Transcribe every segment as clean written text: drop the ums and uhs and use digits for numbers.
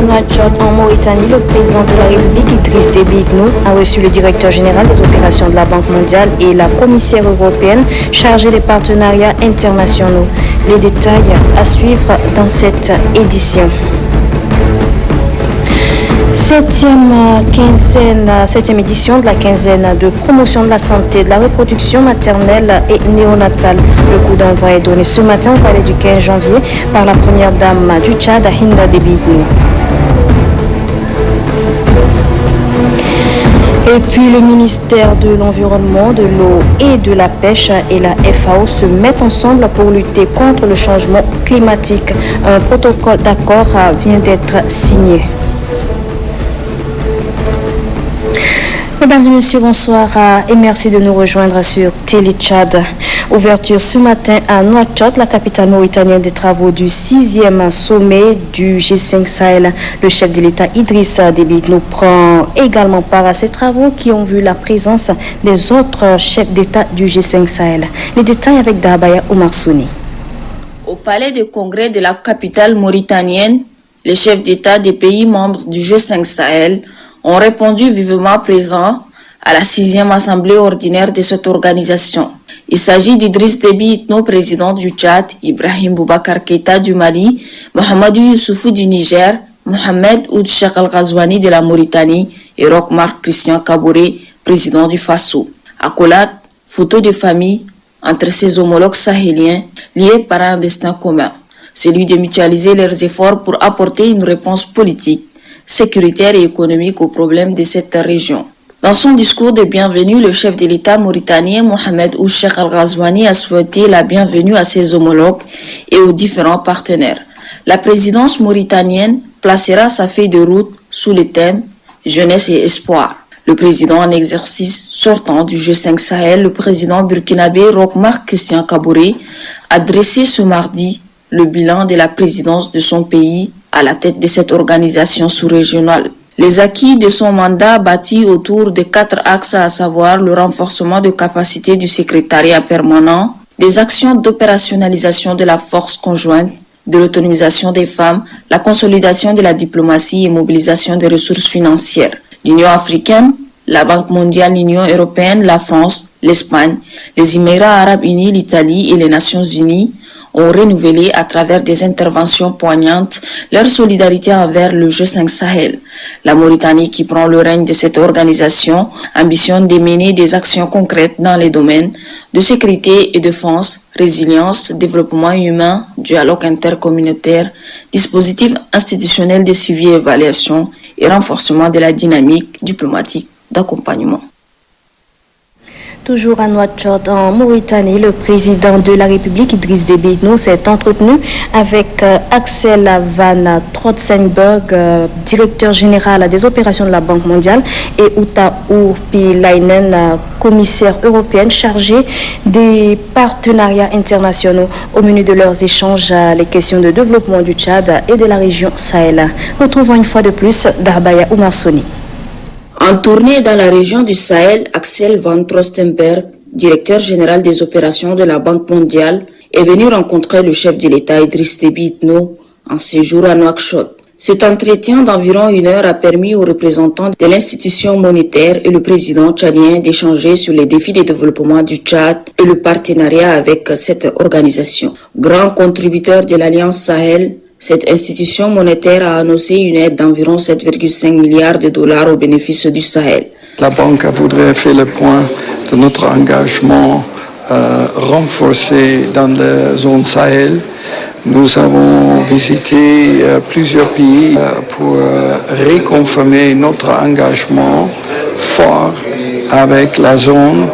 Nouakchott, en Mauritanie, le président de la République, Idriss Déby Itno, a reçu le directeur général des opérations de la Banque mondiale et la commissaire européenne chargée des partenariats internationaux. Les détails à suivre dans cette édition. Septième édition de la quinzaine de promotion de la santé, de la reproduction maternelle et néonatale. Le coup d'envoi est donné ce matin au palais du 15 janvier par la première dame du Tchad, Hinda Déby Itno. Et puis le ministère de l'Environnement, de l'Eau et de la Pêche et la FAO se mettent ensemble pour lutter contre le changement climatique. Un protocole d'accord vient d'être signé. Mesdames et messieurs, bonsoir et merci de nous rejoindre sur Télé Tchad. Ouverture ce matin à Nouakchott, la capitale mauritanienne des travaux du 6e sommet du G5 Sahel. Le chef de l'État Idriss Déby Itno prend également part à ces travaux qui ont vu la présence des autres chefs d'État du G5 Sahel. Les détails avec Dabaya Omar Souni. Au palais de congrès de la capitale mauritanienne, les chefs d'État des pays membres du G5 Sahel ont répondu vivement présents à la 6e assemblée ordinaire de cette organisation. Il s'agit d'Idriss Déby Itno, président du Tchad, Ibrahim Boubacar Keïta du Mali, Mohamedou Youssoufou du Niger, Mohamed Ould Cheikh Al Ghazouani de la Mauritanie et Roch Marc Christian Kaboré, président du Faso. Accolade, photo de famille entre ses homologues sahéliens liés par un destin commun, celui de mutualiser leurs efforts pour apporter une réponse politique, sécuritaire et économique aux problèmes de cette région. Dans son discours de bienvenue, le chef de l'État mauritanien Mohamed Ould Cheikh Al Ghazouani a souhaité la bienvenue à ses homologues et aux différents partenaires. La présidence mauritanienne placera sa feuille de route sous le thème Jeunesse et espoir. Le président en exercice sortant du G5 Sahel, le président burkinabé Roch Marc Christian Kaboré, a dressé ce mardi le bilan de la présidence de son pays à la tête de cette organisation sous-régionale. Les acquis de son mandat bâtis autour de 4 axes, à savoir le renforcement de capacités du secrétariat permanent, des actions d'opérationnalisation de la force conjointe, de l'autonomisation des femmes, la consolidation de la diplomatie et mobilisation des ressources financières. L'Union africaine, la Banque mondiale, l'Union européenne, la France, l'Espagne, les Émirats arabes unis, l'Italie et les Nations unies ont renouvelé à travers des interventions poignantes leur solidarité envers le G5 Sahel. La Mauritanie, qui prend le règne de cette organisation, ambitionne de mener des actions concrètes dans les domaines de sécurité et défense, résilience, développement humain, dialogue intercommunautaire, dispositifs institutionnels de suivi et évaluation et renforcement de la dynamique diplomatique d'accompagnement. Toujours à Nouakchott, en Mauritanie, le président de la République, Idriss Déby Itno, s'est entretenu avec Axel Van Trotsenberg, directeur général des opérations de la Banque mondiale, et Uta Urpilainen, commissaire européenne chargée des partenariats internationaux. Au menu de leurs échanges, les questions de développement du Tchad et de la région Sahel. Retrouvons une fois de plus Darbaya Omar Souni. En tournée dans la région du Sahel, Axel Van Trostenberg, directeur général des opérations de la Banque mondiale, est venu rencontrer le chef de l'État Idriss Déby Itno en séjour à Nouakchott. Cet entretien d'environ 1 heure a permis aux représentants de l'institution monétaire et le président tchadien d'échanger sur les défis de développement du Tchad et le partenariat avec cette organisation. Grand contributeur de l'Alliance Sahel, cette institution monétaire a annoncé une aide d'environ 7,5 milliards de dollars au bénéfice du Sahel. La banque voudrait faire le point de notre engagement renforcé dans la zone Sahel. Nous avons visité plusieurs pays pour réconfirmer notre engagement fort avec la zone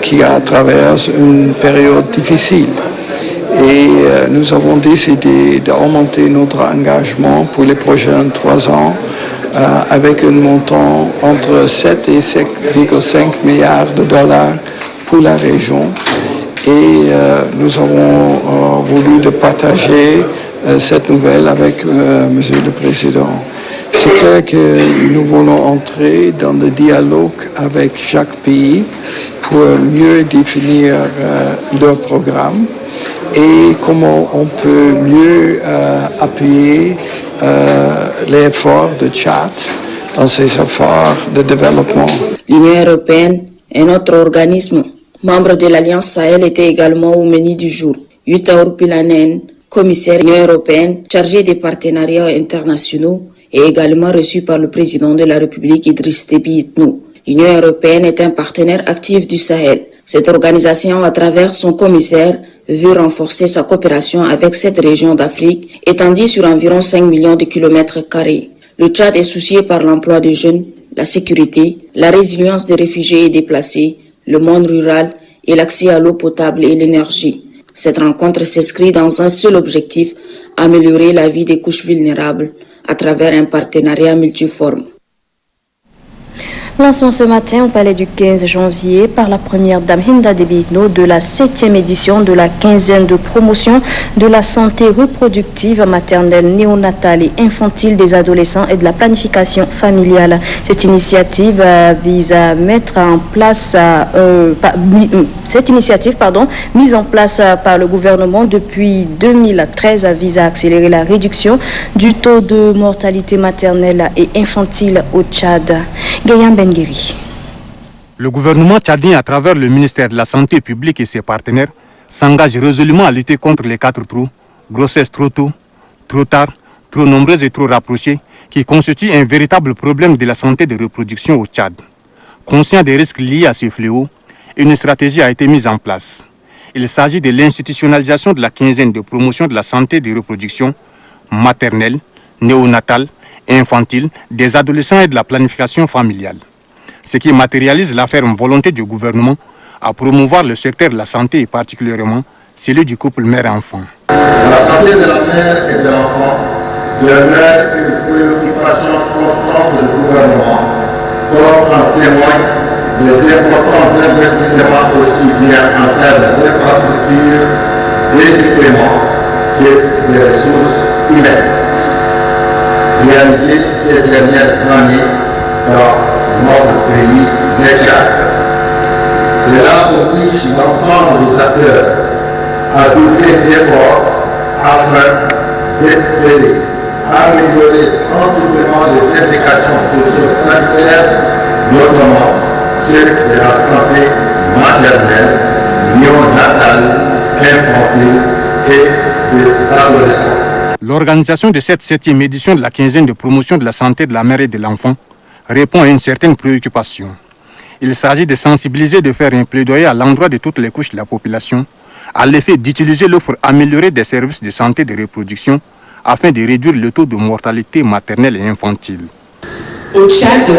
qui traverse une période difficile. Et nous avons décidé d'augmenter notre engagement pour les prochains 3 ans avec un montant entre 7 et 7,5 milliards de dollars pour la région. Et nous avons voulu partager cette nouvelle avec Monsieur le Président. C'est clair que nous voulons entrer dans le dialogue avec chaque pays pour mieux définir leur programme et comment on peut mieux appuyer les efforts de Tchad dans ses efforts de développement. L'Union européenne, un autre organisme membre de l'Alliance Sahel, était également au menu du jour. Jutta Urpilainen, commissaire de l'Union européenne chargée des partenariats internationaux, est également reçue par le président de la République Idriss Déby Itno. L'Union européenne est un partenaire actif du Sahel. Cette organisation, à travers son commissaire, veut renforcer sa coopération avec cette région d'Afrique, étendue sur environ 5 millions de kilomètres carrés. Le Tchad est soucié par l'emploi des jeunes, la sécurité, la résilience des réfugiés et déplacés, le monde rural et l'accès à l'eau potable et l'énergie. Cette rencontre s'inscrit dans un seul objectif, améliorer la vie des couches vulnérables à travers un partenariat multiforme. Lancement ce matin au palais du 15 janvier par la première dame Hinda Déby Itno de la 7e édition de la quinzaine de promotion de la santé reproductive maternelle, néonatale et infantile des adolescents et de la planification familiale. Cette initiative vise à mettre en place mise en place par le gouvernement depuis 2013 vise à accélérer la réduction du taux de mortalité maternelle et infantile au Tchad. Le gouvernement tchadien, à travers le ministère de la Santé publique et ses partenaires, s'engage résolument à lutter contre les 4 trous, grossesse trop tôt, trop tard, trop nombreuses et trop rapprochées, qui constituent un véritable problème de la santé de reproduction au Tchad. Conscient des risques liés à ces fléaux, une stratégie a été mise en place. Il s'agit de l'institutionnalisation de la quinzaine de promotion de la santé de reproduction maternelle, néonatale, infantile, des adolescents et de la planification familiale. Ce qui matérialise la ferme volonté du gouvernement à promouvoir le secteur de la santé et particulièrement celui du couple mère-enfant. La santé de la mère et de l'enfant demeure une préoccupation constante du gouvernement, comme en témoignent des importants investissements aussi bien en termes d'infrastructures, d'équipements que des ressources humaines réalisés ces dernières années dans notre pays déjà. Cela oblige l'ensemble des acteurs à doubler d'efforts afin d'espérer améliorer sensiblement les indications socio-sanitaires, notamment celles de la santé maternelle, néonatale, infantile et des adolescents. L'organisation de cette 7e édition de la quinzaine de promotion de la santé de la mère et de l'enfant répond à une certaine préoccupation. Il s'agit de sensibiliser, de faire un plaidoyer à l'endroit de toutes les couches de la population, à l'effet d'utiliser l'offre améliorée des services de santé de reproduction afin de réduire le taux de mortalité maternelle et infantile. Au Tchad,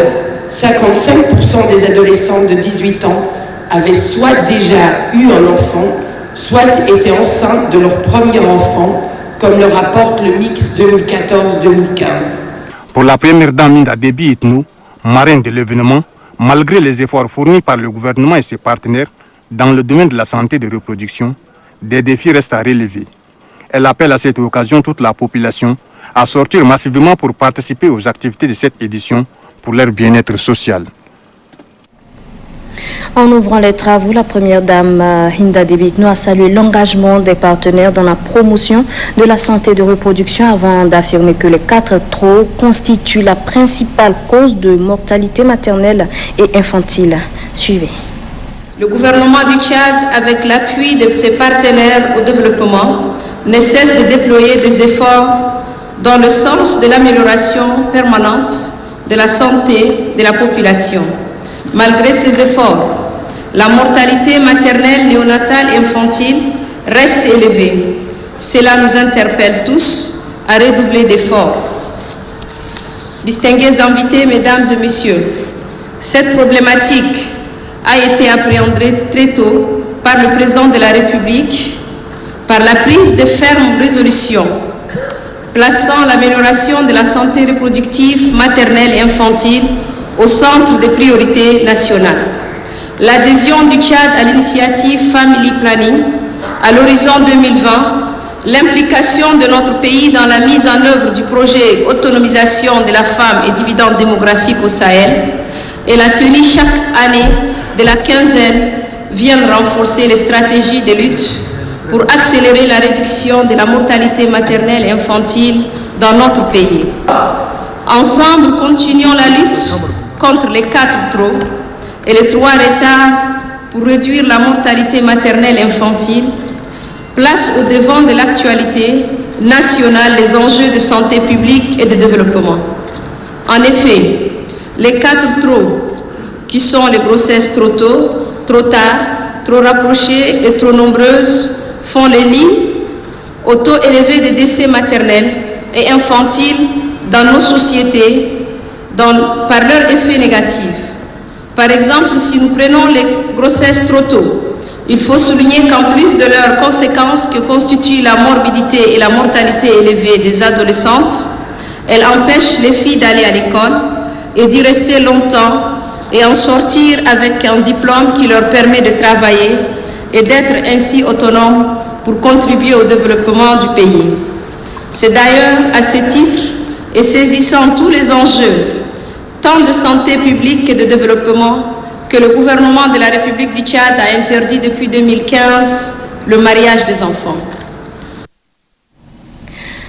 55% des adolescents de 18 ans avaient soit déjà eu un enfant, soit étaient enceintes de leur premier enfant, comme le rapporte le mix 2014-2015. Pour la première dame Hinda Déby Itno, marraine de l'événement, malgré les efforts fournis par le gouvernement et ses partenaires dans le domaine de la santé de reproduction, des défis restent à relever. Elle appelle à cette occasion toute la population à sortir massivement pour participer aux activités de cette édition pour leur bien-être social. En ouvrant les travaux, la première dame Hinda Déby Itno a salué l'engagement des partenaires dans la promotion de la santé de reproduction avant d'affirmer que les 4 trous constituent la principale cause de mortalité maternelle et infantile. Suivez. Le gouvernement du Tchad, avec l'appui de ses partenaires au développement, ne cesse de déployer des efforts dans le sens de l'amélioration permanente de la santé de la population. Malgré ces efforts, la mortalité maternelle, néonatale et infantile reste élevée. Cela nous interpelle tous à redoubler d'efforts. Distingués invités, mesdames et messieurs, cette problématique a été appréhendée très tôt par le président de la République par la prise de fermes résolutions plaçant l'amélioration de la santé reproductive maternelle et infantile au centre des priorités nationales. L'adhésion du Tchad à l'initiative Family Planning à l'horizon 2020, l'implication de notre pays dans la mise en œuvre du projet Autonomisation de la femme et dividende démographique au Sahel et la tenue chaque année de la quinzaine viennent renforcer les stratégies de lutte pour accélérer la réduction de la mortalité maternelle et infantile dans notre pays. Ensemble, continuons la lutte contre les 4 trop et les 3 retards pour réduire la mortalité maternelle infantile. Place au devant de l'actualité nationale les enjeux de santé publique et de développement. En effet, les 4 trop, qui sont les grossesses trop tôt, trop tard, trop rapprochées et trop nombreuses, font le lit au taux élevé de décès maternels et infantiles dans nos sociétés par leurs effets négatifs. Par exemple, si nous prenons les grossesses trop tôt, il faut souligner qu'en plus de leurs conséquences que constituent la morbidité et la mortalité élevée des adolescentes, elles empêchent les filles d'aller à l'école et d'y rester longtemps et en sortir avec un diplôme qui leur permet de travailler et d'être ainsi autonomes pour contribuer au développement du pays. C'est d'ailleurs à ce titre et saisissant tous les enjeux, tant de santé publique que de développement, que le gouvernement de la République du Tchad a interdit depuis 2015 le mariage des enfants.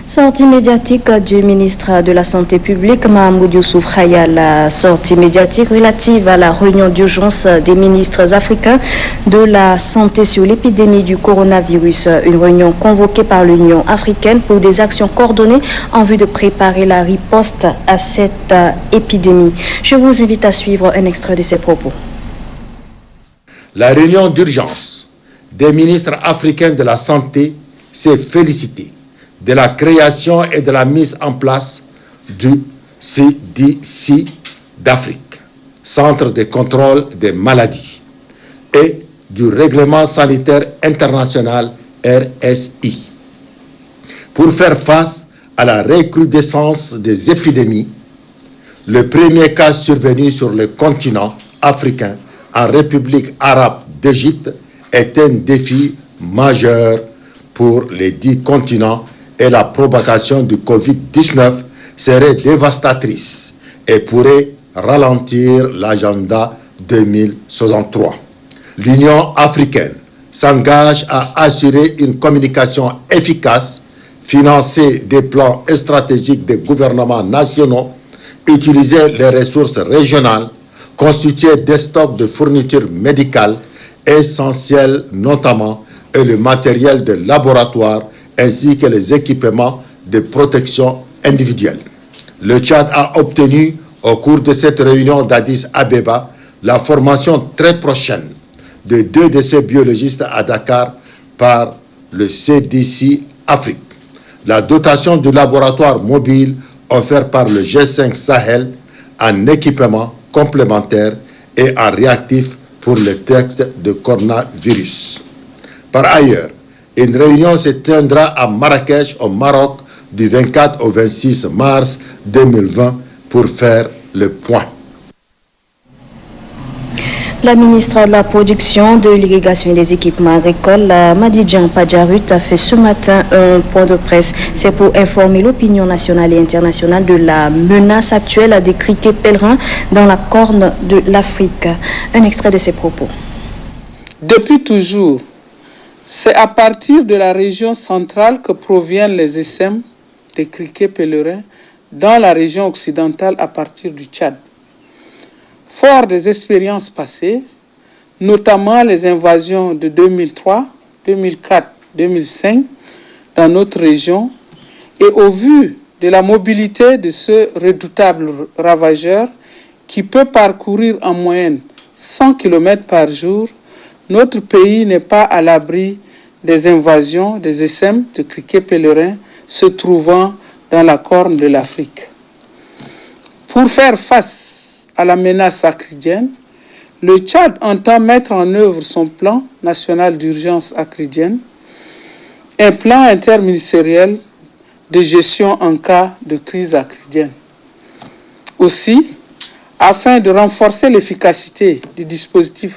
Sortie médiatique du ministre de la Santé publique, Mahamoud Youssouf Khaya, la sortie médiatique relative à la réunion d'urgence des ministres africains de la santé sur l'épidémie du coronavirus, une réunion convoquée par l'Union africaine pour des actions coordonnées en vue de préparer la riposte à cette épidémie. Je vous invite à suivre un extrait de ces propos. La réunion d'urgence des ministres africains de la santé s'est félicitée de la création et de la mise en place du CDC d'Afrique, Centre de contrôle des maladies, et du Règlement sanitaire international RSI, pour faire face à la recrudescence des épidémies. Le premier cas survenu sur le continent africain, en République arabe d'Égypte, est un défi majeur pour les 10 continents et la propagation du Covid-19 serait dévastatrice et pourrait ralentir l'agenda 2063. L'Union africaine s'engage à assurer une communication efficace, financer des plans stratégiques des gouvernements nationaux, utiliser les ressources régionales, constituer des stocks de fournitures médicales essentielles notamment et le matériel de laboratoire ainsi que les équipements de protection individuelle. Le Tchad a obtenu au cours de cette réunion d'Addis Abeba la formation très prochaine de 2 de ces biologistes à Dakar par le CDC Afrique. La dotation du laboratoire mobile offert par le G5 Sahel en équipement complémentaire et en réactif pour le test de coronavirus. Par ailleurs, une réunion se tiendra à Marrakech, au Maroc, du 24 au 26 mars 2020 pour faire le point. La ministre de la Production, de l'Irrigation et des Équipements Agricoles, Madidjan Padjarut, a fait ce matin un point de presse. C'est pour informer l'opinion nationale et internationale de la menace actuelle des criquets pèlerins dans la corne de l'Afrique. Un extrait de ses propos. Depuis toujours, c'est à partir de la région centrale que proviennent les essaim des criquets pèlerins dans la région occidentale à partir du Tchad. Fort des expériences passées, notamment les invasions de 2003, 2004, 2005 dans notre région, et au vu de la mobilité de ce redoutable ravageur qui peut parcourir en moyenne 100 km par jour, notre pays n'est pas à l'abri des invasions des essaim de criquets pèlerins se trouvant dans la corne de l'Afrique. Pour faire face à la menace acridienne, le Tchad entend mettre en œuvre son plan national d'urgence acridienne, un plan interministériel de gestion en cas de crise acridienne. Aussi, afin de renforcer l'efficacité du dispositif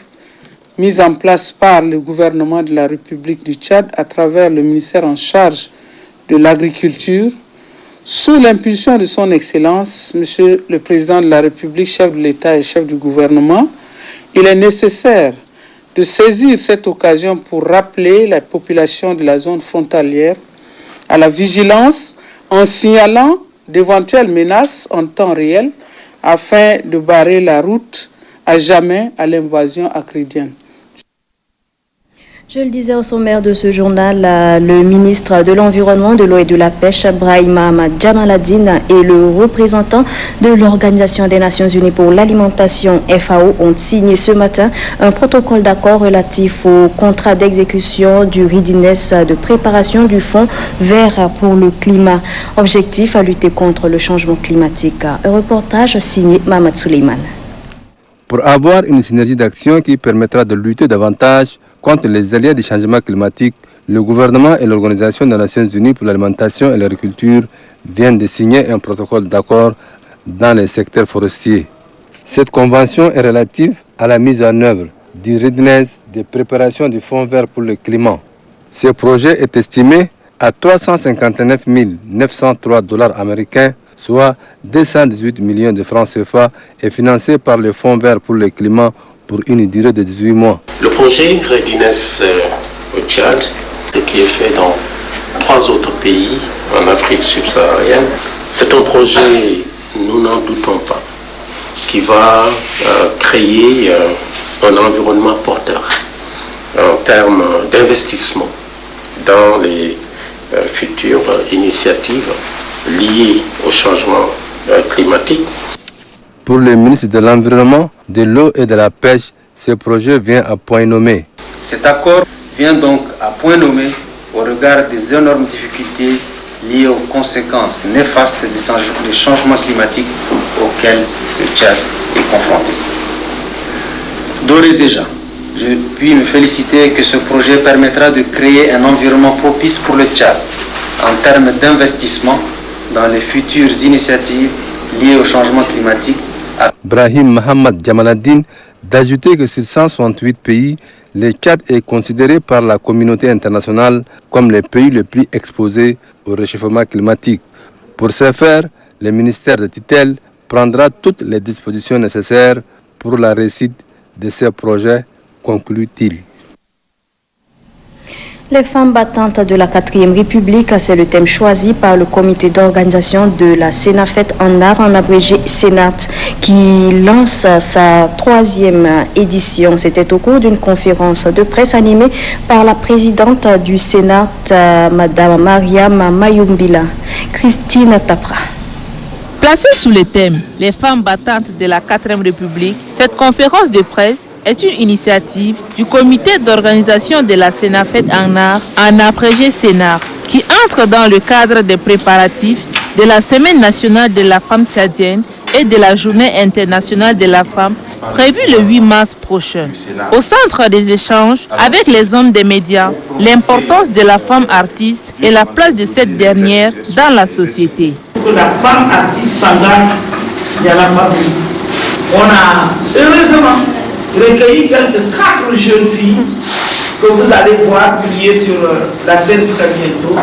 mis en place par le gouvernement de la République du Tchad à travers le ministère en charge de l'agriculture, sous l'impulsion de son Excellence, Monsieur le Président de la République, chef de l'État et chef du gouvernement, il est nécessaire de saisir cette occasion pour rappeler la population de la zone frontalière à la vigilance en signalant d'éventuelles menaces en temps réel afin de barrer la route à jamais à l'invasion acridienne. Je le disais au sommaire de ce journal, le ministre de l'Environnement, de l'Eau et de la Pêche, Brahima Djamaladine, et le représentant de l'Organisation des Nations Unies pour l'Alimentation, FAO, ont signé ce matin un protocole d'accord relatif au contrat d'exécution du readiness de préparation du Fonds vert pour le climat. Objectif à lutter contre le changement climatique. Un reportage signé Mahmoud Suleiman. Pour avoir une synergie d'action qui permettra de lutter davantage contre les aléas du changement climatique, le gouvernement et l'Organisation des Nations Unies pour l'alimentation et l'agriculture viennent de signer un protocole d'accord dans les secteurs forestiers. Cette convention est relative à la mise en œuvre du readiness de préparation du Fonds vert pour le climat. Ce projet est estimé à 359 903 $ américains, soit 218 millions de francs CFA, et financé par le Fonds vert pour le climat pour une durée de 18 mois. Le projet Readiness au Tchad, qui est fait dans 3 autres pays en Afrique subsaharienne, c'est un projet, nous n'en doutons pas, qui va créer un environnement porteur en termes d'investissement dans les futures initiatives liées au changement climatique. Pour le ministre de l'Environnement, de l'Eau et de la Pêche, ce projet vient à point nommé. Cet accord vient donc à point nommé au regard des énormes difficultés liées aux conséquences néfastes des changements climatiques auxquels le Tchad est confronté. D'ores et déjà, je puis me féliciter que ce projet permettra de créer un environnement propice pour le Tchad en termes d'investissement dans les futures initiatives liées au changement climatique. Brahim Mohamed Djamaladine d'ajouter que sur 168 pays, le Tchad est considéré par la communauté internationale comme le pays le plus exposé au réchauffement climatique. Pour ce faire, le ministère de tutelle prendra toutes les dispositions nécessaires pour la réussite de ce projet, conclut-il. Les femmes battantes de la 4e République, c'est le thème choisi par le comité d'organisation de la Sénafet en art, en abrégé Sénat, qui lance sa 3e édition. C'était au cours d'une conférence de presse animée par la présidente du Sénat, Madame Mariam Mayumbila. Christine Tapra. Placée sous le thème « Les femmes battantes de la 4e République », cette conférence de presse est une initiative du comité d'organisation de la Sénafet en art, en abrégé Sénat, qui entre dans le cadre des préparatifs de la Semaine nationale de la femme tchadienne et de la Journée internationale de la femme, prévue le 8 mars prochain. Au centre des échanges avec les hommes des médias, l'importance de la femme artiste et la place de cette dernière dans la société. La femme artiste s'engage dans la famille. On a heureusement recueilli quelques 4 jeunes filles que vous allez voir publier sur la scène très bientôt.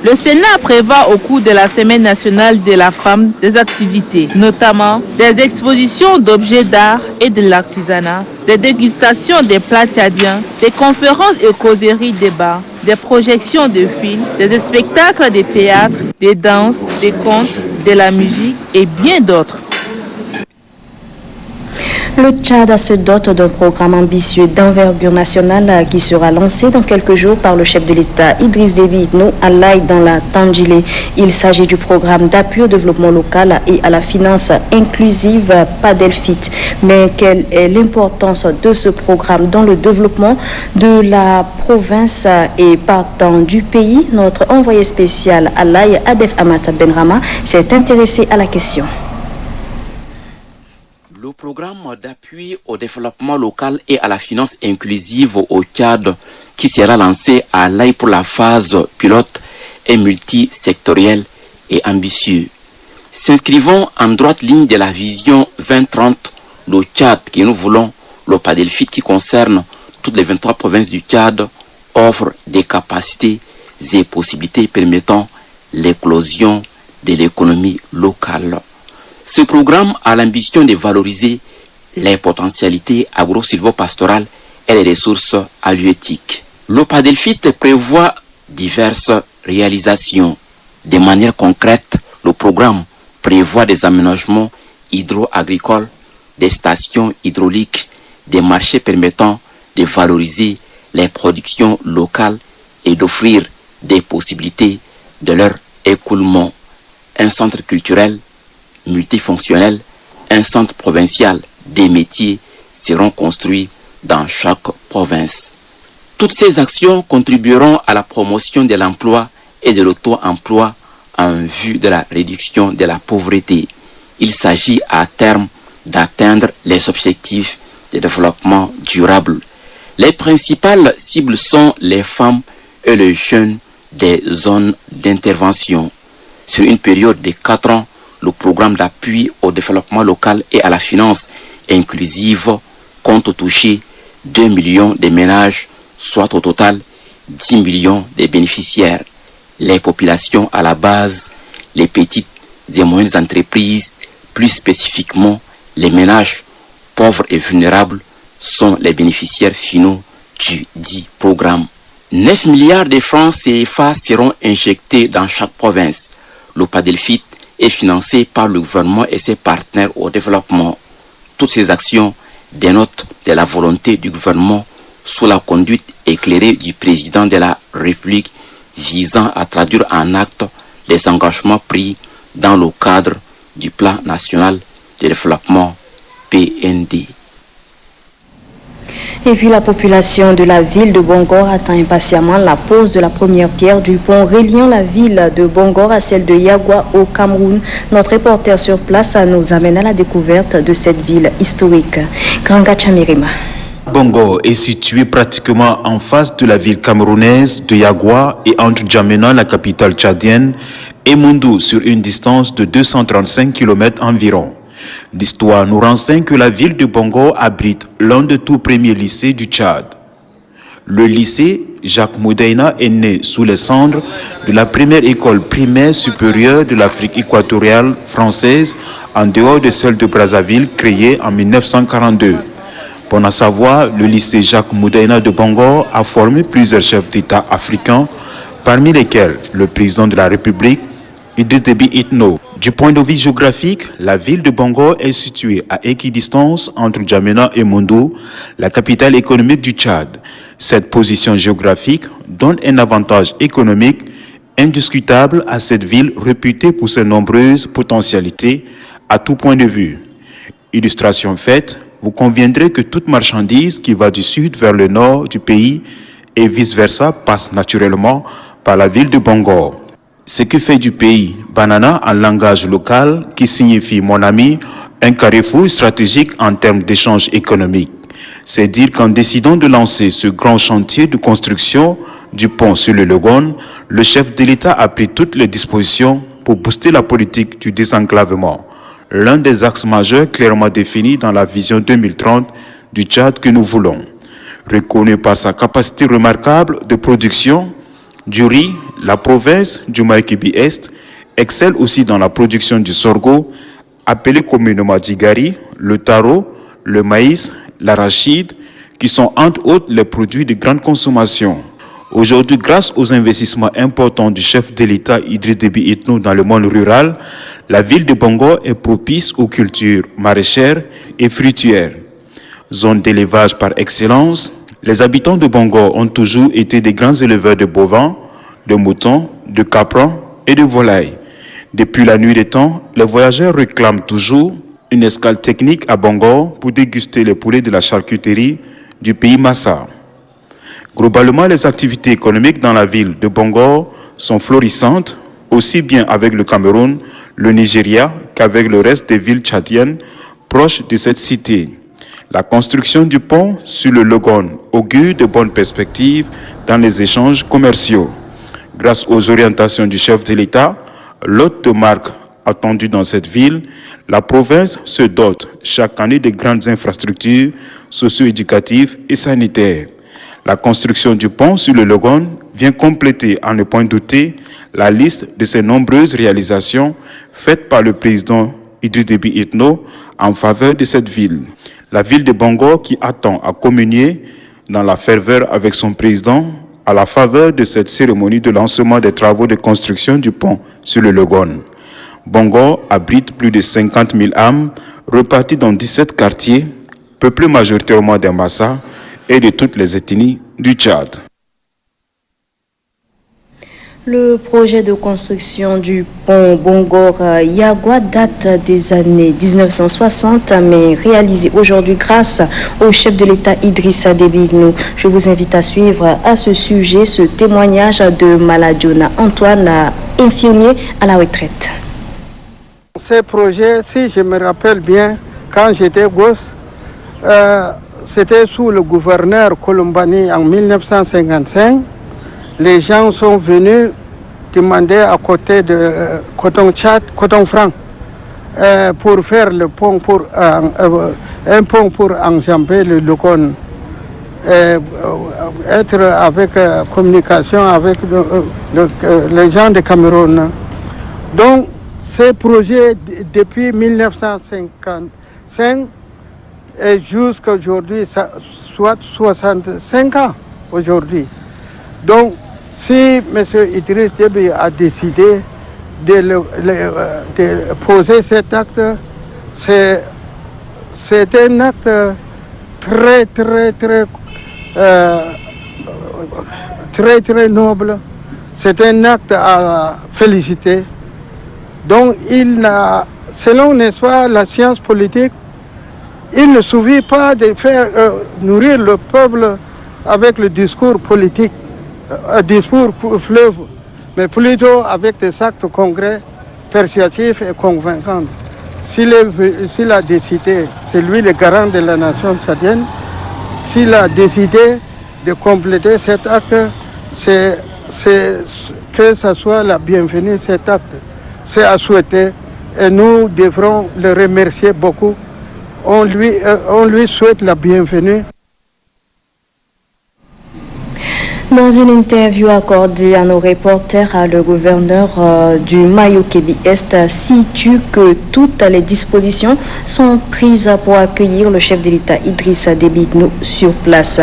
Le Sénat prévoit au cours de la Semaine nationale de la femme des activités, notamment des expositions d'objets d'art et de l'artisanat, des dégustations des plats tchadiens, des conférences et causeries débats, des projections de films, des spectacles de théâtre, des danses, des contes, de la musique et bien d'autres. Le Tchad se dote d'un programme ambitieux d'envergure nationale qui sera lancé dans quelques jours par le chef de l'État Idriss Déby Itno à l'Aïe dans la Tandjilé. Il s'agit du programme d'appui au développement local et à la finance inclusive PADELFIT. Mais quelle est l'importance de ce programme dans le développement de la province et partant du pays? Notre envoyé spécial à l'Aïe, Adef Amata Benrama, s'est intéressé à la question. Le programme d'appui au développement local et à la finance inclusive au Tchad, qui sera lancé à l'Aïe pour la phase pilote, est multisectoriel et ambitieux. S'inscrivant en droite ligne de la vision 2030, le Tchad que nous voulons, le PADELFIT qui concerne toutes les 23 provinces du Tchad, offre des capacités et possibilités permettant l'éclosion de l'économie locale. Ce programme a l'ambition de valoriser les potentialités agro-silvopastorales et les ressources halieutiques. Le PADELFIT prévoit diverses réalisations. De manière concrète, le programme prévoit des aménagements hydro-agricoles, des stations hydrauliques, des marchés permettant de valoriser les productions locales et d'offrir des possibilités de leur écoulement. Un centre culturel multifonctionnel, un centre provincial des métiers seront construits dans chaque province. Toutes ces actions contribueront à la promotion de l'emploi et de l'auto-emploi en vue de la réduction de la pauvreté. Il s'agit à terme d'atteindre les objectifs de développement durable. Les principales cibles sont les femmes et les jeunes des zones d'intervention. Sur une période de 4 ans, le programme d'appui au développement local et à la finance inclusive compte toucher 2 millions de ménages, soit au total 10 millions de bénéficiaires. Les populations à la base, les petites et moyennes entreprises, plus spécifiquement les ménages pauvres et vulnérables, sont les bénéficiaires finaux du dit programme. 9 milliards de francs CFA seront injectés dans chaque province. Le PADELFIT est financé par le gouvernement et ses partenaires au développement. Toutes ces actions dénotent de la volonté du gouvernement sous la conduite éclairée du président de la République visant à traduire en actes les engagements pris dans le cadre du Plan national de développement PND. Et puis la population de la ville de Bongor attend impatiemment la pose de la première pierre du pont reliant la ville de Bongor à celle de Yagua au Cameroun. Notre reporter sur place nous amène à la découverte de cette ville historique. Granga Chamirima. Bongor est situé pratiquement en face de la ville camerounaise de Yagua et entre Djamena, la capitale tchadienne, et Moundou sur une distance de 235 km environ. L'histoire nous renseigne que la ville de Bongor abrite l'un des tout premiers lycées du Tchad. Le lycée Jacques Moudaïna est né sous les cendres de la première école primaire supérieure de l'Afrique équatoriale française en dehors de celle de Brazzaville créée en 1942. Pour en savoir, le lycée Jacques Moudaïna de Bongor a formé plusieurs chefs d'État africains, parmi lesquels le président de la République, Idriss Déby Itno. Du point de vue géographique, la ville de Bongor est située à équidistance entre Djamena et Moundou, la capitale économique du Tchad. Cette position géographique donne un avantage économique indiscutable à cette ville réputée pour ses nombreuses potentialités à tout point de vue. Illustration faite, vous conviendrez que toute marchandise qui va du sud vers le nord du pays et vice-versa passe naturellement par la ville de Bongor. Ce qui fait du pays Banana en langage local, qui signifie mon ami, un carrefour stratégique en termes d'échanges économiques. C'est dire qu'en décidant de lancer ce grand chantier de construction du pont sur le Logone, le chef de l'État a pris toutes les dispositions pour booster la politique du désenclavement, l'un des axes majeurs clairement définis dans la vision 2030 du Tchad que nous voulons. Reconnu par sa capacité remarquable de production du riz, la province du Maïkibi-Est excelle aussi dans la production du sorgho, appelé communément digari, le taro, le maïs, l'arachide, qui sont entre autres les produits de grande consommation. Aujourd'hui, grâce aux investissements importants du chef de l'État Idriss Déby Itno dans le monde rural, la ville de Bongor est propice aux cultures maraîchères et fruitières. Zone d'élevage par excellence, les habitants de Bongor ont toujours été des grands éleveurs de bovins, de moutons, de caprins et de volailles. Depuis la nuit des temps, les voyageurs réclament toujours une escale technique à Bongor pour déguster les poulets de la charcuterie du pays Massa. Globalement, les activités économiques dans la ville de Bongor sont florissantes, aussi bien avec le Cameroun, le Nigeria qu'avec le reste des villes tchadiennes proches de cette cité. La construction du pont sur le Logone augure de bonnes perspectives dans les échanges commerciaux. Grâce aux orientations du chef de l'État, l'hôte de marque attendu dans cette ville, la province se dote chaque année de grandes infrastructures socio-éducatives et sanitaires. La construction du pont sur le Logone vient compléter, à ne point douter, la liste de ces nombreuses réalisations faites par le président Idriss Déby Itno en faveur de cette ville. La ville de Bongor qui attend à communier dans la ferveur avec son président à la faveur de cette cérémonie de lancement des travaux de construction du pont sur le Logone. Bongo abrite plus de 50 000 âmes reparties dans 17 quartiers, peuplés majoritairement des Massa et de toutes les ethnies du Tchad. Le projet de construction du pont Bongor-Yagua date des années 1960, mais réalisé aujourd'hui grâce au chef de l'État Idrissa Déby Itno. Je vous invite à suivre à ce sujet ce témoignage de Maladiona Antoine, infirmier à la retraite. Ces projets, si je me rappelle bien, quand j'étais gosse, c'était sous le gouverneur Colombani en 1955. Les gens sont venus demander à côté de Coton-Franc pour faire le pont, un pont pour enjamber le Logone, être avec communication avec les gens de Cameroun. Donc, ces projets depuis 1955 et jusqu'à aujourd'hui, soit 65 ans aujourd'hui. Donc, si M. Idriss Déby a décidé de poser cet acte, c'est un acte très noble. C'est un acte à féliciter. Donc, selon, n'est-ce pas, la science politique, il ne suffit pas de faire nourrir le peuple avec le discours politique, un discours fleuve, mais plutôt avec des actes concrets, persuasifs et convaincants. S'il a décidé, c'est lui le garant de la nation tchadienne, s'il a décidé de compléter cet acte, c'est que ce soit la bienvenue, cet acte. C'est à souhaiter et nous devrons le remercier beaucoup. On lui souhaite la bienvenue. Dans une interview accordée à nos reporters, le gouverneur du Mayo-Kébi-Est situe que toutes les dispositions sont prises pour accueillir le chef de l'État Idrissa Déby Itno sur place.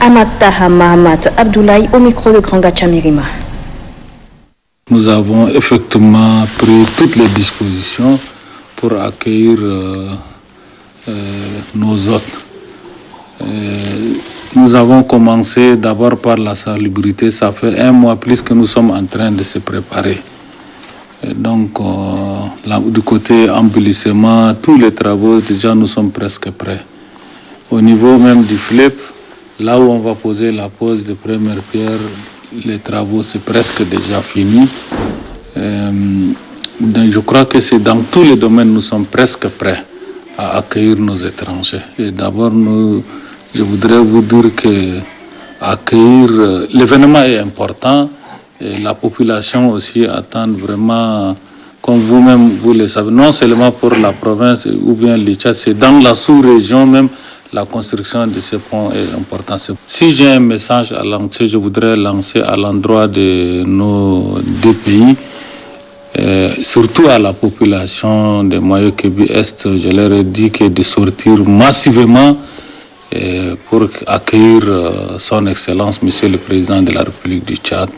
Amata Mahamat Abdoulaye au micro de Granga Chamirima. Nous avons effectivement pris toutes les dispositions pour accueillir nos hôtes. Nous avons commencé d'abord par la salubrité. Ça fait 1 mois plus que nous sommes en train de se préparer. Et donc, du côté embellissement, tous les travaux, déjà nous sommes presque prêts. Au niveau même du fleuve, là où on va poser la pose de première pierre, les travaux c'est presque déjà fini. Donc je crois que c'est dans tous les domaines nous sommes presque prêts à accueillir nos étrangers. Et d'abord, je voudrais vous dire que accueillir l'événement est important et la population aussi attend vraiment, comme vous-même vous le savez, non seulement pour la province ou bien le Tchad, c'est dans la sous-région même. La construction de ce pont est importante. Si j'ai un message à lancer, je voudrais lancer à l'endroit de nos deux pays, surtout à la population de Mayo-Kébi-Est, je leur ai dit que de sortir massivement pour accueillir son Excellence, Monsieur le Président de la République du Tchad.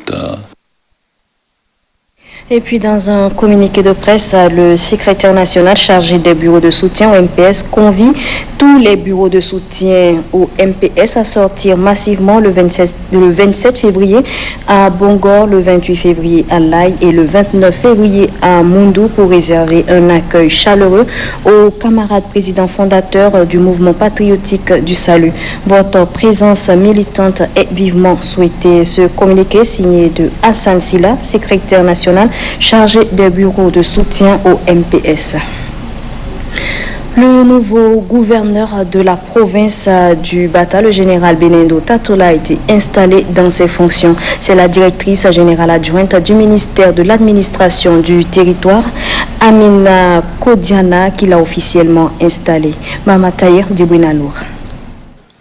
Et puis dans un communiqué de presse, le secrétaire national chargé des bureaux de soutien au MPS convie tous les bureaux de soutien au MPS à sortir massivement le 27 février à Bongor, le 28 février à Laye et le 29 février à Moundou pour réserver un accueil chaleureux aux camarades présidents fondateurs du mouvement patriotique du salut. Votre présence militante est vivement souhaitée. Ce communiqué signé de Hassan Silla, secrétaire national chargé des bureaux de soutien au MPS. Le nouveau gouverneur de la province du Bata, le général Benendo Tatola, a été installé dans ses fonctions. C'est la directrice générale adjointe du ministère de l'administration du territoire, Amina Kodiana, qui l'a officiellement installé. Mama Tayer Dibouinalour.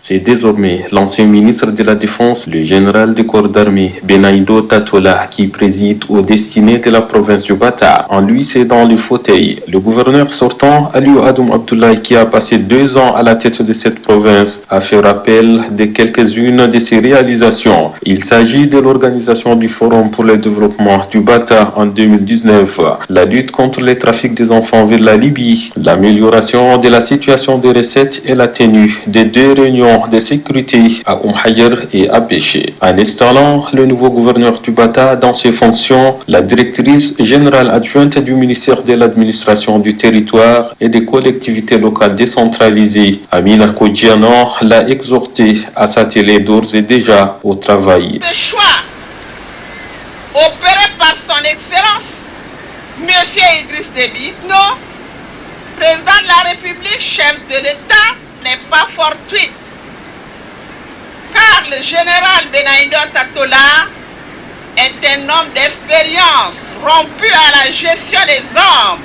C'est désormais l'ancien ministre de la Défense, le général de corps d'armée Benaindo Tatola, qui préside aux destinées de la province du Bata. En lui, c'est dans le fauteuil. Le gouverneur sortant, Aliou Adoum Abdoulaye, qui a passé 2 ans à la tête de cette province, a fait rappel de quelques-unes de ses réalisations. Il s'agit de l'organisation du Forum pour le développement du Bata en 2019, la lutte contre le trafic des enfants vers la Libye, l'amélioration de la situation des recettes et la tenue des 2 réunions de sécurité à Hayer et à Péché. En installant le nouveau gouverneur du Bata dans ses fonctions, la directrice générale adjointe du ministère de l'administration du territoire et des collectivités locales décentralisées, Amina Kodjiano, l'a exhorté à s'atteler d'ores et déjà au travail. Ce choix opéré par son excellence, M. Idriss Déby Itno, président de la République, chef de l'État, n'est pas fortuit. Car le général Benaindo Tatola est un homme d'expérience, rompu à la gestion des hommes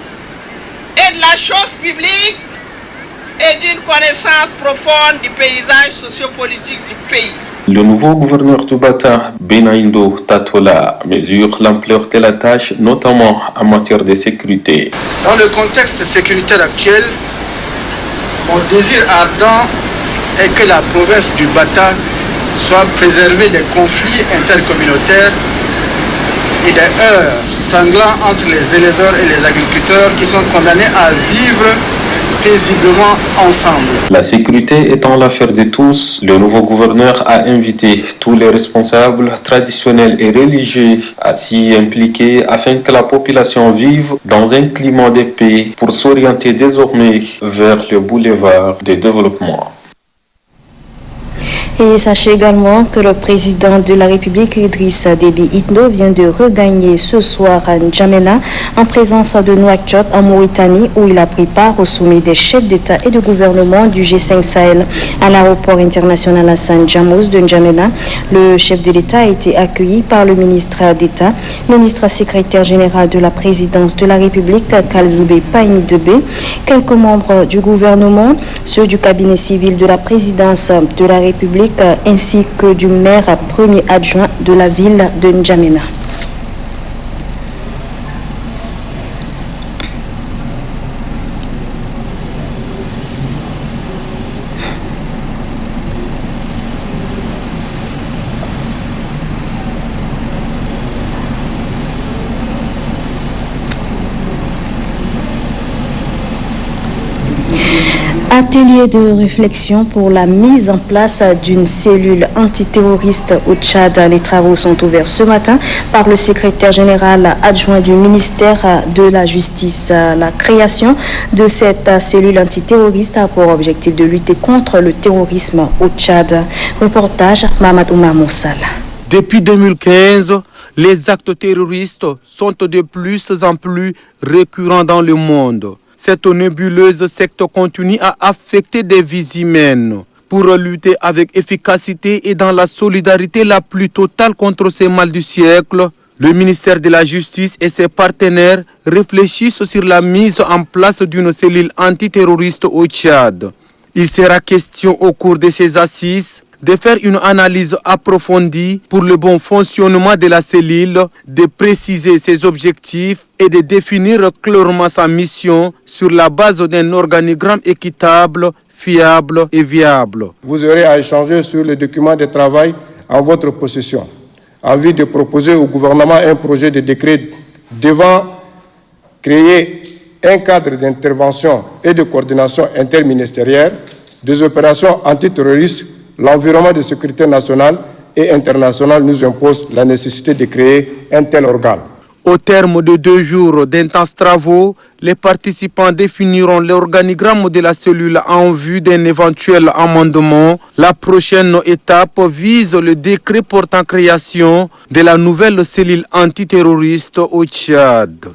et de la chose publique et d'une connaissance profonde du paysage sociopolitique du pays. Le nouveau gouverneur du Bata, Benaindo Tatola, mesure l'ampleur de la tâche, notamment en matière de sécurité. Dans le contexte sécuritaire actuel, mon désir ardent est que la province du Bata soit préservée des conflits intercommunautaires et des heurts sanglants entre les éleveurs et les agriculteurs qui sont condamnés à vivre paisiblement ensemble. La sécurité étant l'affaire de tous, le nouveau gouverneur a invité tous les responsables traditionnels et religieux à s'y impliquer afin que la population vive dans un climat de paix pour s'orienter désormais vers le boulevard de développement. Et sachez également que le président de la République, Idriss Déby Itno, vient de regagner ce soir à N'Djamena en présence de Nouakchott en Mauritanie, où il a pris part au sommet des chefs d'État et de gouvernement du G5 Sahel. À l'aéroport international Hassan Djamous de N'Djamena, le chef de l'État a été accueilli par le ministre d'État, ministre secrétaire général de la présidence de la République, Kalzoubé Païmi Debé, quelques membres du gouvernement, ceux du cabinet civil de la présidence de la République, ainsi que du maire premier adjoint de la ville de N'Djamena. Atelier de réflexion pour la mise en place d'une cellule antiterroriste au Tchad. Les travaux sont ouverts ce matin par le secrétaire général adjoint du ministère de la Justice. La création de cette cellule antiterroriste a pour objectif de lutter contre le terrorisme au Tchad. Reportage Mamad Oumar Moussal. Depuis 2015, les actes terroristes sont de plus en plus récurrents dans le monde. Cette nébuleuse secte continue à affecter des vies humaines. Pour lutter avec efficacité et dans la solidarité la plus totale contre ces mâles du siècle, le ministère de la Justice et ses partenaires réfléchissent sur la mise en place d'une cellule antiterroriste au Tchad. Il sera question au cours de ces assises de faire une analyse approfondie pour le bon fonctionnement de la cellule, de préciser ses objectifs et de définir clairement sa mission sur la base d'un organigramme équitable, fiable et viable. Vous aurez à échanger sur les documents de travail en votre possession, en vue de proposer au gouvernement un projet de décret devant créer un cadre d'intervention et de coordination interministérielle des opérations antiterroristes. L'environnement de sécurité nationale et internationale nous impose la nécessité de créer un tel organe. Au terme de 2 jours d'intenses travaux, les participants définiront l'organigramme de la cellule en vue d'un éventuel amendement. La prochaine étape vise le décret portant création de la nouvelle cellule antiterroriste au Tchad.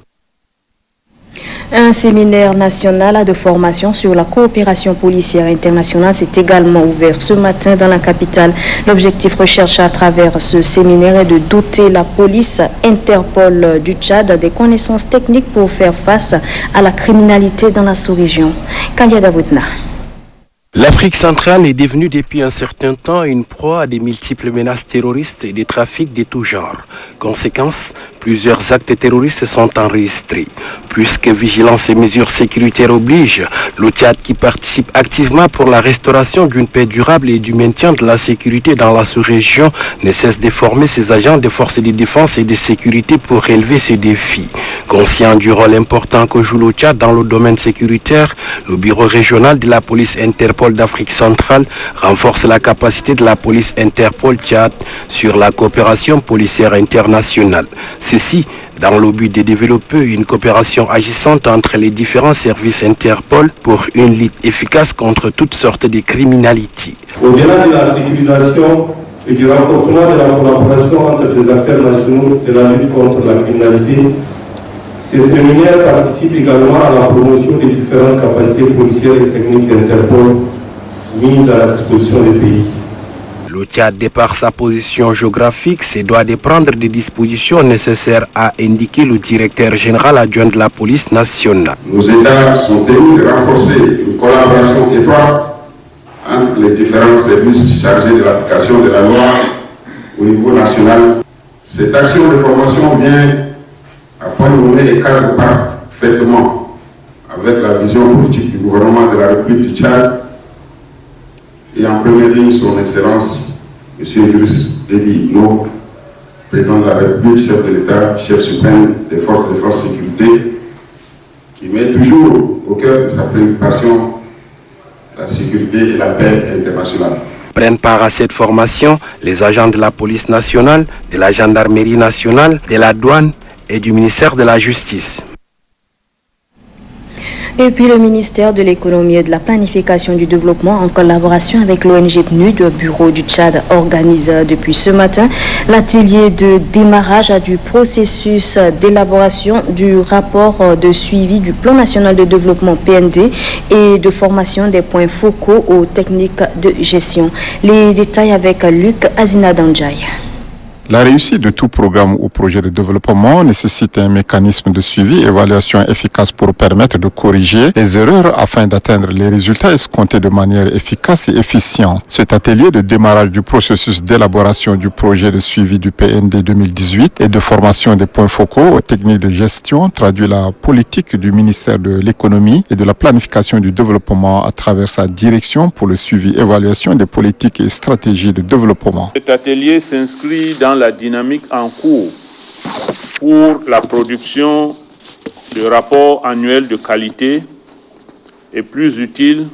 Un séminaire national de formation sur la coopération policière internationale s'est également ouvert ce matin dans la capitale. L'objectif recherché à travers ce séminaire est de doter la police Interpol du Tchad des connaissances techniques pour faire face à la criminalité dans la sous-région. Kandia Daboutna. L'Afrique centrale est devenue depuis un certain temps une proie à des multiples menaces terroristes et des trafics de tout genre. Conséquence, plusieurs actes terroristes sont enregistrés. Plus que vigilance et mesures sécuritaires obligent, le Tchad, qui participe activement pour la restauration d'une paix durable et du maintien de la sécurité dans la sous-région, ne cesse de former ses agents des forces de défense et de sécurité pour relever ces défis. Conscient du rôle important que joue le Tchad dans le domaine sécuritaire, le bureau régional de la police Interpol d'Afrique centrale renforce la capacité de la police Interpol Tchad sur la coopération policière internationale. Ceci dans le but de développer une coopération agissante entre les différents services Interpol pour une lutte efficace contre toutes sortes de criminalité. Au-delà de la sécurisation et du renforcement de la collaboration entre les acteurs nationaux de la lutte contre la criminalité, ces séminaires participent également à la promotion des différentes capacités policières et techniques d'Interpol mises à la disposition des pays. Le Tchad, de par sa position géographique, se doit de prendre des dispositions nécessaires, a indiqué le directeur général adjoint de la police nationale. Nos États sont tenus de renforcer une collaboration étroite entre les différents services chargés de l'application de la loi au niveau national. Cette action de formation vient à point nommé et cadre parfaitement avec la vision politique du gouvernement de la République du Tchad et en première ligne son Excellence M. Idriss Déby Itno, président de la République, chef de l'État, chef suprême des forces de défense et sécurité, qui met toujours au cœur de sa préoccupation la sécurité et la paix internationale. Prennent part à cette formation les agents de la police nationale, de la gendarmerie nationale, de la douane et du ministère de la Justice. Et puis le ministère de l'économie et de la planification du développement, en collaboration avec l'ONG PNUD, le bureau du Tchad, organise depuis ce matin l'atelier de démarrage du processus d'élaboration du rapport de suivi du plan national de développement PND et de formation des points focaux aux techniques de gestion. Les détails avec Luc Azinadanjaï. La réussite de tout programme ou projet de développement nécessite un mécanisme de suivi et évaluation efficace pour permettre de corriger les erreurs afin d'atteindre les résultats escomptés de manière efficace et efficiente. Cet atelier de démarrage du processus d'élaboration du projet de suivi du PND 2018 et de formation des points focaux aux techniques de gestion traduit la politique du ministère de l'économie et de la planification du développement à travers sa direction pour le suivi et évaluation des politiques et stratégies de développement. Cet atelier s'inscrit dans la dynamique en cours pour la production de rapports annuels de qualité et plus utiles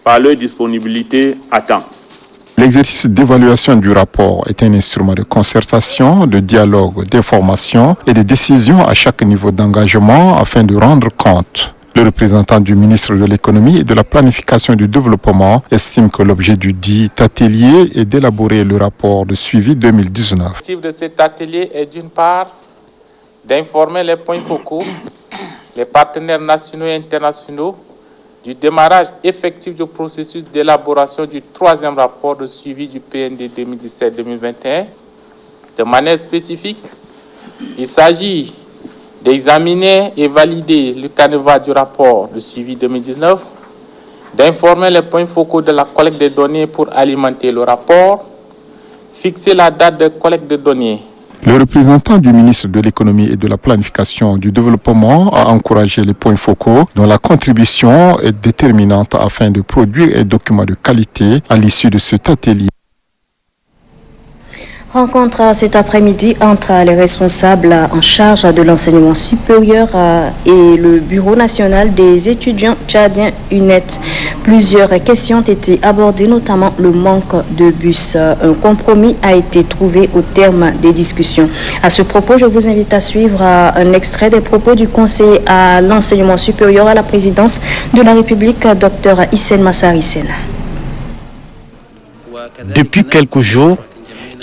par leur disponibilité à temps. L'exercice d'évaluation du rapport est un instrument de concertation, de dialogue, d'information et de décision à chaque niveau d'engagement afin de rendre compte. Le représentant du ministre de l'économie et de la planification du développement estime que l'objet du dit atelier est d'élaborer le rapport de suivi 2019. L'objectif de cet atelier est d'une part d'informer les points focaux, les partenaires nationaux et internationaux du démarrage effectif du processus d'élaboration du troisième rapport de suivi du PND 2017-2021. De manière spécifique, il s'agit d'examiner et valider le canevas du rapport de suivi 2019, d'informer les points focaux de la collecte de données pour alimenter le rapport, fixer la date de collecte de données. Le représentant du ministre de l'économie et de la planification du développement a encouragé les points focaux dont la contribution est déterminante afin de produire un document de qualité à l'issue de cet atelier. Rencontre cet après-midi entre les responsables en charge de l'enseignement supérieur et le Bureau national des étudiants tchadiens UNET. Plusieurs questions ont été abordées, notamment le manque de bus. Un compromis a été trouvé au terme des discussions. À ce propos, je vous invite à suivre un extrait des propos du conseiller à l'enseignement supérieur à la présidence de la République, Dr Hissène Massar Hissène. Depuis quelques jours,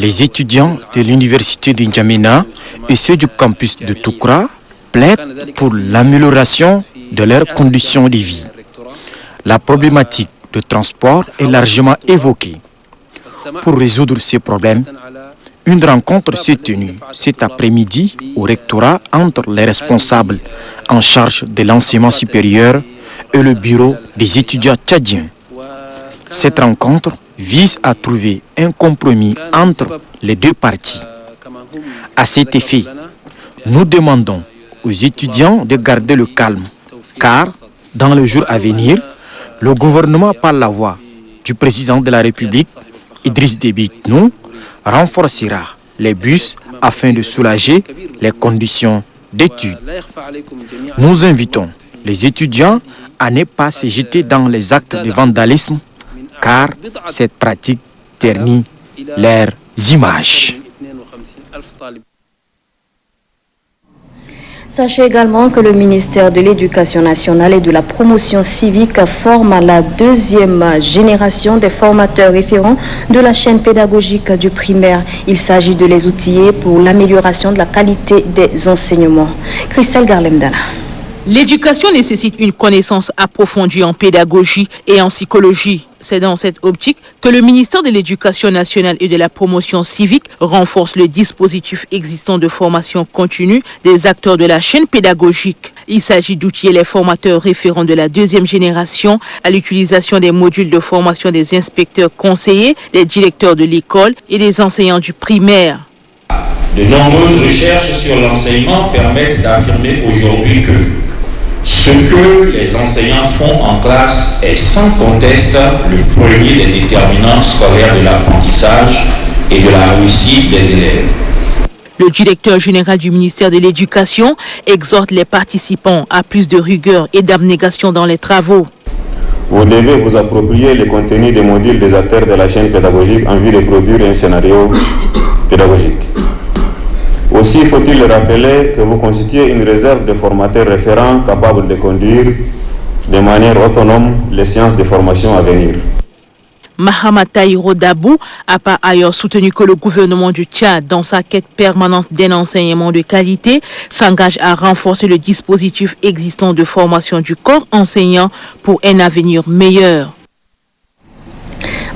les étudiants de l'université de N'Djamena et ceux du campus de Toukra plaident pour l'amélioration de leurs conditions de vie. La problématique de transport est largement évoquée. Pour résoudre ces problèmes, une rencontre s'est tenue cet après-midi au rectorat entre les responsables en charge de l'enseignement supérieur et le bureau des étudiants tchadiens. Cette rencontre vise à trouver un compromis entre les deux parties. À cet effet, nous demandons aux étudiants de garder le calme, car dans les jours à venir, le gouvernement par la voix du président de la République, Idriss Déby Itno, renforcera les bus afin de soulager les conditions d'études. Nous invitons les étudiants à ne pas se jeter dans les actes de vandalisme, car cette pratique ternit leurs images. Sachez également que le ministère de l'Éducation nationale et de la promotion civique forme la deuxième génération des formateurs référents de la chaîne pédagogique du primaire. Il s'agit de les outiller pour l'amélioration de la qualité des enseignements. Christelle Garlemdana. L'éducation nécessite une connaissance approfondie en pédagogie et en psychologie. C'est dans cette optique que le ministère de l'Éducation nationale et de la promotion civique renforce le dispositif existant de formation continue des acteurs de la chaîne pédagogique. Il s'agit d'outiller les formateurs référents de la deuxième génération à l'utilisation des modules de formation des inspecteurs conseillers, des directeurs de l'école et des enseignants du primaire. De nombreuses recherches sur l'enseignement permettent d'affirmer aujourd'hui que ce que les enseignants font en classe est sans conteste le premier des déterminants scolaires de l'apprentissage et de la réussite des élèves. Le directeur général du ministère de l'Éducation exhorte les participants à plus de rigueur et d'abnégation dans les travaux. Vous devez vous approprier les contenus des modules des acteurs de la chaîne pédagogique en vue de produire un scénario pédagogique. Aussi faut-il le rappeler que vous constituez une réserve de formateurs référents capables de conduire de manière autonome les séances de formation à venir. Mahama Taïro Dabou a par ailleurs soutenu que le gouvernement du Tchad, dans sa quête permanente d'un enseignement de qualité, s'engage à renforcer le dispositif existant de formation du corps enseignant pour un avenir meilleur.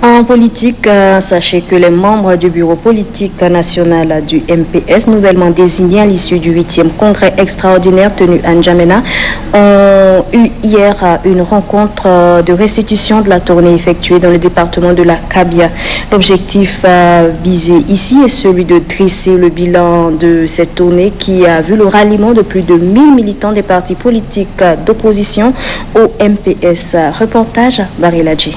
En politique, sachez que les membres du bureau politique national du MPS, nouvellement désignés à l'issue du 8e congrès extraordinaire tenu à N'Djamena, ont eu hier une rencontre de restitution de la tournée effectuée dans le département de la Kabia. L'objectif visé ici est celui de dresser le bilan de cette tournée qui a vu le ralliement de plus de 1000 militants des partis politiques d'opposition au MPS. Reportage Bariladji.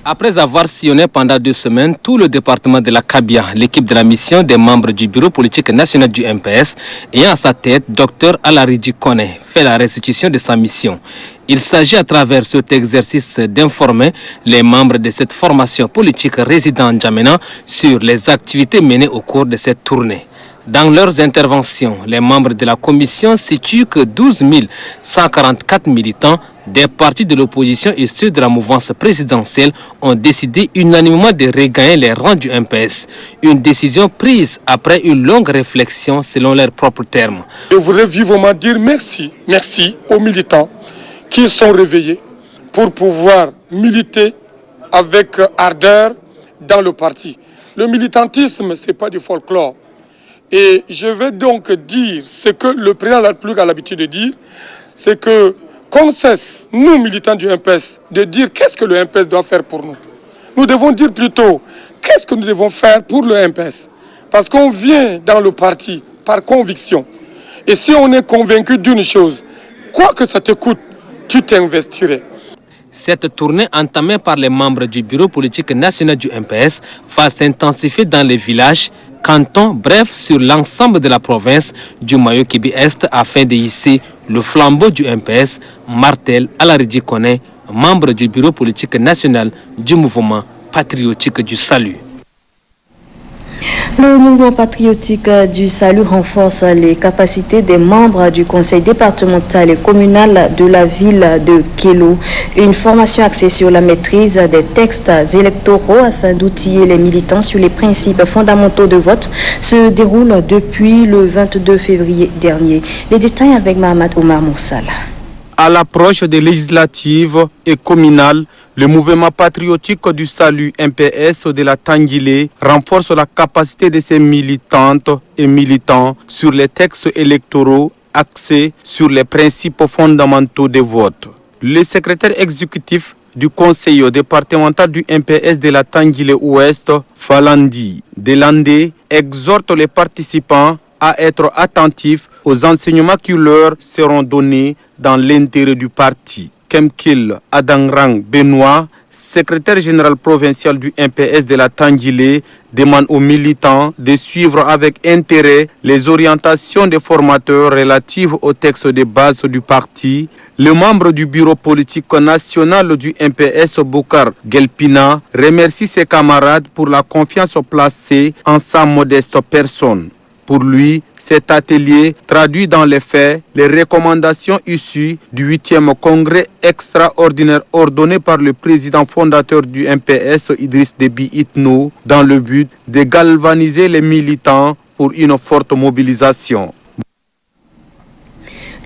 Après avoir sillonné pendant 2 semaines tout le département de la Kabia, l'équipe de la mission des membres du bureau politique national du MPS ayant à sa tête Dr Alaridi Kone fait la restitution de sa mission. Il s'agit à travers cet exercice d'informer les membres de cette formation politique résidant en N'Djamena sur les activités menées au cours de cette tournée. Dans leurs interventions, les membres de la commission situent que 12 144 militants des partis de l'opposition et ceux de la mouvance présidentielle ont décidé unanimement de regagner les rangs du MPS. Une décision prise après une longue réflexion selon leurs propres termes. Je voudrais vivement dire merci aux militants qui sont réveillés pour pouvoir militer avec ardeur dans le parti. Le militantisme, ce n'est pas du folklore. Et je vais donc dire ce que le président de la République a l'habitude de dire, c'est que qu'on cesse, nous militants du MPS, de dire qu'est-ce que le MPS doit faire pour nous. Nous devons dire plutôt qu'est-ce que nous devons faire pour le MPS. Parce qu'on vient dans le parti par conviction. Et si on est convaincu d'une chose, quoi que ça te coûte, tu t'investirais. Cette tournée entamée par les membres du bureau politique national du MPS va s'intensifier dans les villages, cantons, bref, sur l'ensemble de la province du Mayo-Kibi-Est afin de hisser le flambeau du MPS, Martel Alaridi Kone, membre du bureau politique national du mouvement patriotique du salut. Le mouvement patriotique du salut renforce les capacités des membres du conseil départemental et communal de la ville de Kélo. Une formation axée sur la maîtrise des textes électoraux afin d'outiller les militants sur les principes fondamentaux de vote se déroule depuis le 22 février dernier. Les détails avec Mohamed Omar Moussal. À l'approche des législatives et communales, le mouvement patriotique du salut MPS de la Tangilé renforce la capacité de ses militantes et militants sur les textes électoraux axés sur les principes fondamentaux des votes. Le secrétaire exécutif du conseil départemental du MPS de la Tangile-Ouest, Falandi Delande, exhorte les participants à être attentifs aux enseignements qui leur seront donnés dans l'intérêt du parti. Kemkil Adangrang Benoît, secrétaire général provincial du MPS de la Tangile, demande aux militants de suivre avec intérêt les orientations des formateurs relatives au texte de base du parti. Le membre du bureau politique national du MPS, Bokar Gelpina, remercie ses camarades pour la confiance placée en sa modeste personne. Pour lui, cet atelier traduit dans les faits les recommandations issues du 8e congrès extraordinaire ordonné par le président fondateur du MPS, Idriss Déby Itno, dans le but de galvaniser les militants pour une forte mobilisation.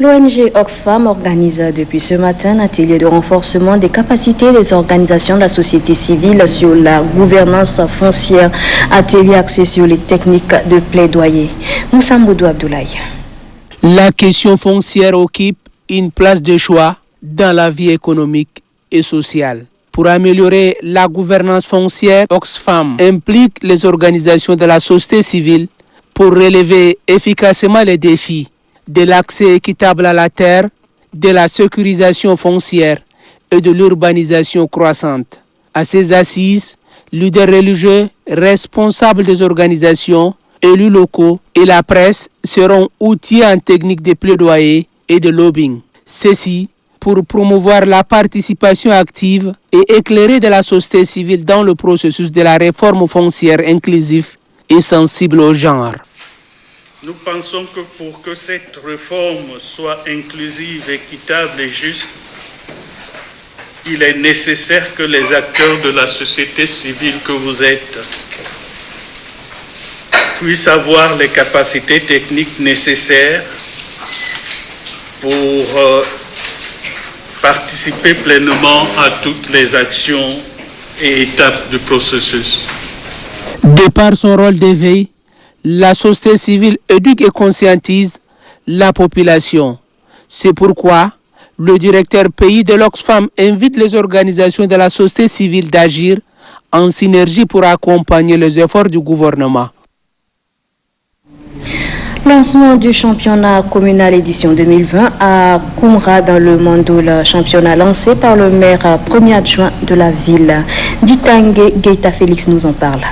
L'ONG Oxfam organise depuis ce matin un atelier de renforcement des capacités des organisations de la société civile sur la gouvernance foncière, atelier axé sur les techniques de plaidoyer. Moussa Mboudou Abdoulaye. La question foncière occupe une place de choix dans la vie économique et sociale. Pour améliorer la gouvernance foncière, Oxfam implique les organisations de la société civile pour relever efficacement les défis de l'accès équitable à la terre, de la sécurisation foncière et de l'urbanisation croissante. À ces assises, leaders religieux, responsables des organisations, élus locaux et la presse seront outillés en technique de plaidoyer et de lobbying. Ceci pour promouvoir la participation active et éclairée de la société civile dans le processus de la réforme foncière inclusive et sensible au genre. Nous pensons que pour que cette réforme soit inclusive, équitable et juste, il est nécessaire que les acteurs de la société civile que vous êtes puissent avoir les capacités techniques nécessaires pour participer pleinement à toutes les actions et étapes du processus. De par son rôle d'éveil, la société civile éduque et conscientise la population. C'est pourquoi le directeur pays de l'Oxfam invite les organisations de la société civile d'agir en synergie pour accompagner les efforts du gouvernement. Lancement du championnat communal édition 2020 à Koumra dans le Mandoul, championnat lancé par le maire premier adjoint de la ville. Ditangé Geita Félix nous en parle.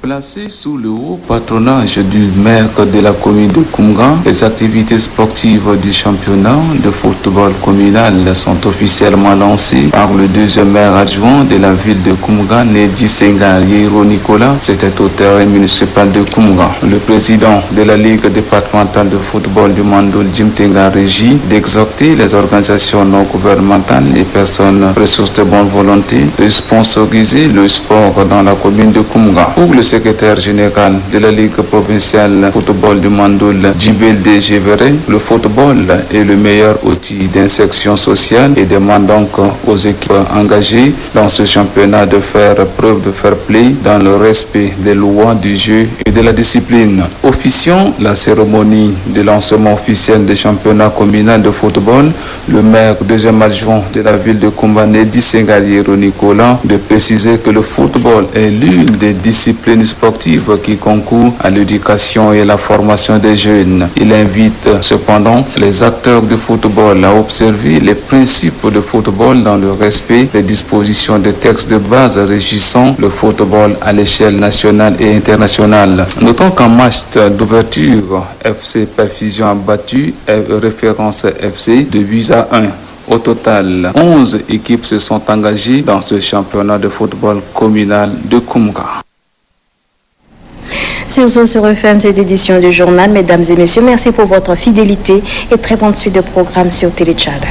Placé sous le haut patronage du maire de la commune de Koumra, les activités sportives du championnat de football communal sont officiellement lancées par le deuxième maire adjoint de la ville de Koumra, Nedi Senga Yero Nicolas. C'était au terrain municipal de Koumra. Le président de la Ligue départementale de football du Mandoul, Jim Tenga Régie, d'exhorter les organisations non gouvernementales et personnes ressources de bonne volonté de sponsoriser le sport dans la commune de Koumra. Pour le secrétaire général de la Ligue provinciale football du Mandoul, Djibel Djevere, le football est le meilleur outil d'insertion sociale et demande donc aux équipes engagées dans ce championnat de faire preuve de fair play dans le respect des lois du jeu et de la discipline. Officiant la cérémonie de lancement officiel des championnats communal de football, le maire deuxième adjoint de la ville de Koumba, Nedi Sengaliero Nicolas, de préciser que le football est l'une des disciplines sportives qui concourent à l'éducation et la formation des jeunes. Il invite cependant les acteurs du football à observer les principes de football dans le respect des dispositions des textes de base régissant le football à l'échelle nationale et internationale. Notons qu'en match d'ouverture, FC Perfusion a battu Référence FC de 2-1. Au total, 11 équipes se sont engagées dans ce championnat de football communal de Koumra. Sur ce se referme cette édition du journal. Mesdames et messieurs, merci pour votre fidélité et très bonne suite de programmes sur Télé Tchad.